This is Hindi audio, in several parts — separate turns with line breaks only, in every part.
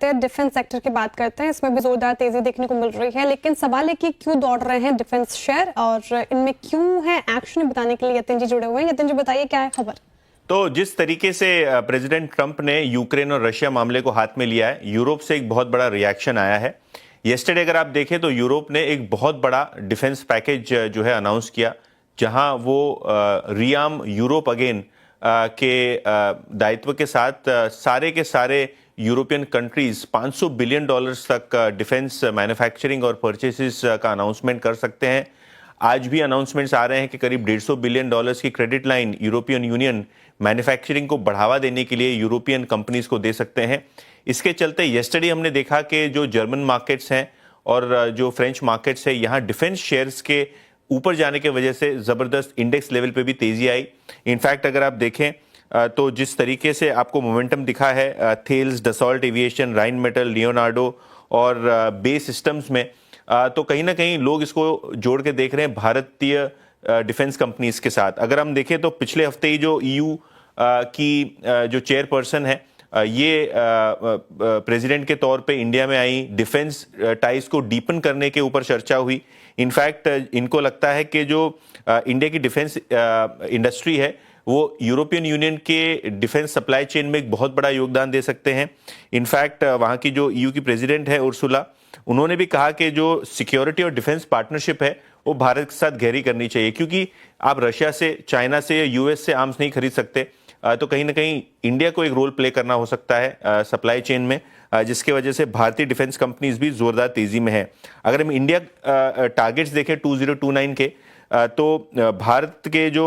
करते हैं, डिफेंस सेक्टर की बात करते हैं। इसमें भी जोरदार तेजी देखने को मिल रही है, लेकिन सवाल है कि क्यों दौड़ रहे हैं डिफेंस शेयर और इनमें क्यों है एक्शन, बताने के लिए यतिन जी जुड़े हुए हैं। यतिन जी, बताइए क्या है खबर।
तो जिस तरीके से प्रेसिडेंट ट्रंप ने यूक्रेन और रशिया मामले को हाथ में लिया है, यूरोप से एक बहुत बड़ा रिएक्शन आया है। येस्टरडे अगर आप देखें तो यूरोप ने एक बहुत बड़ा डिफेंस पैकेज जो है अनाउंस किया, जहां वो रियाम यूरोप अगेन के दायित्व के साथ सारे के सारे यूरोपियन कंट्रीज $500 बिलियन तक डिफेंस मैन्युफैक्चरिंग और परचेसेस का अनाउंसमेंट कर सकते हैं। आज भी अनाउंसमेंट्स आ रहे हैं कि करीब $150 बिलियन की credit line European union manufacturing को बढ़ावा देने के लिए यूरोपियन कंपनीज को दे सकते हैं। इसके चलते येस्टरडे हमने देखा कि जो जर्मन मार्केट्स हैं और जो फ्रेंच मार्केट्स है, यहाँ डिफेंस शेयर्स के ऊपर जाने की वजह से ज़बरदस्त इंडेक्स लेवल पे भी तेजी आई। इनफैक्ट अगर आप देखें तो जिस तरीके से आपको मोमेंटम दिखा है थेल्स, डसॉल्ट एविएशन, राइन मेटल, लियोनार्डो और बे सिस्टम्स में, तो कहीं ना कहीं लोग इसको जोड़ के देख रहे हैं भारतीय डिफेंस कंपनीज के साथ। अगर हम देखें तो पिछले हफ्ते ही जो ईयू की जो चेयरपर्सन है, ये प्रेसिडेंट के तौर पे इंडिया में आई, डिफेंस टाइज को डीपन करने के ऊपर चर्चा हुई। इनफैक्ट इनको लगता है कि जो इंडिया की डिफेंस इंडस्ट्री है वो यूरोपियन यूनियन के डिफेंस सप्लाई चेन में एक बहुत बड़ा योगदान दे सकते हैं। इनफैक्ट वहाँ की जो ईयू की प्रेसिडेंट है उर्सुला, उन्होंने भी कहा कि जो सिक्योरिटी और डिफेंस पार्टनरशिप है वो भारत के साथ गहरी करनी चाहिए, क्योंकि आप रशिया से, चाइना से या यूएस से आर्म्स नहीं खरीद सकते। तो कहीं ना कहीं इंडिया को एक रोल प्ले करना हो सकता है सप्लाई चेन में, जिसके वजह से भारतीय डिफेंस कंपनीज भी जोरदार तेजी में है। अगर हम इंडिया टारगेट्स देखें 2029 के, तो भारत के जो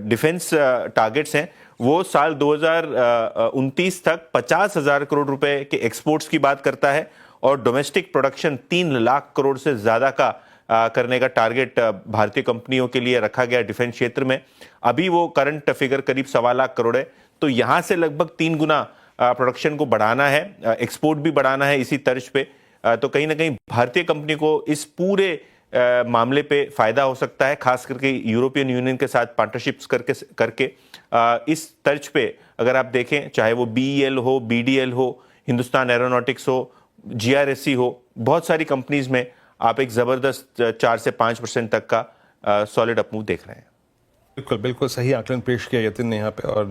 डिफेंस टारगेट्स हैं वो साल 2029 तक 50,000 करोड़ रुपए के एक्सपोर्ट्स की बात करता है और डोमेस्टिक प्रोडक्शन 3 लाख करोड़ से ज्यादा का करने का टारगेट भारतीय कंपनियों के लिए रखा गया डिफेंस क्षेत्र में। अभी वो करंट फिगर करीब 1.25 लाख करोड़ है, तो यहां से लगभग 3 गुना प्रोडक्शन को बढ़ाना है, एक्सपोर्ट भी बढ़ाना है इसी तर्ज पे। तो कहीं ना कहीं भारतीय कंपनी को इस पूरे मामले पे फायदा हो सकता है, खास करके यूरोपियन यूनियन के साथ पार्टनरशिप्स करके इस तर्ज पे अगर आप देखें, चाहे वो बीईएल हो, बीडीएल हो, हिंदुस्तान एरोनॉटिक्स हो, जीआरएससी हो, बहुत सारी कंपनीज में आप एक जबरदस्त 4 से 5% तक का सॉलिड अपमूव देख रहे हैं।
बिल्कुल बिल्कुल सही आकलन पेश किया यतिन ने यहाँ पे। और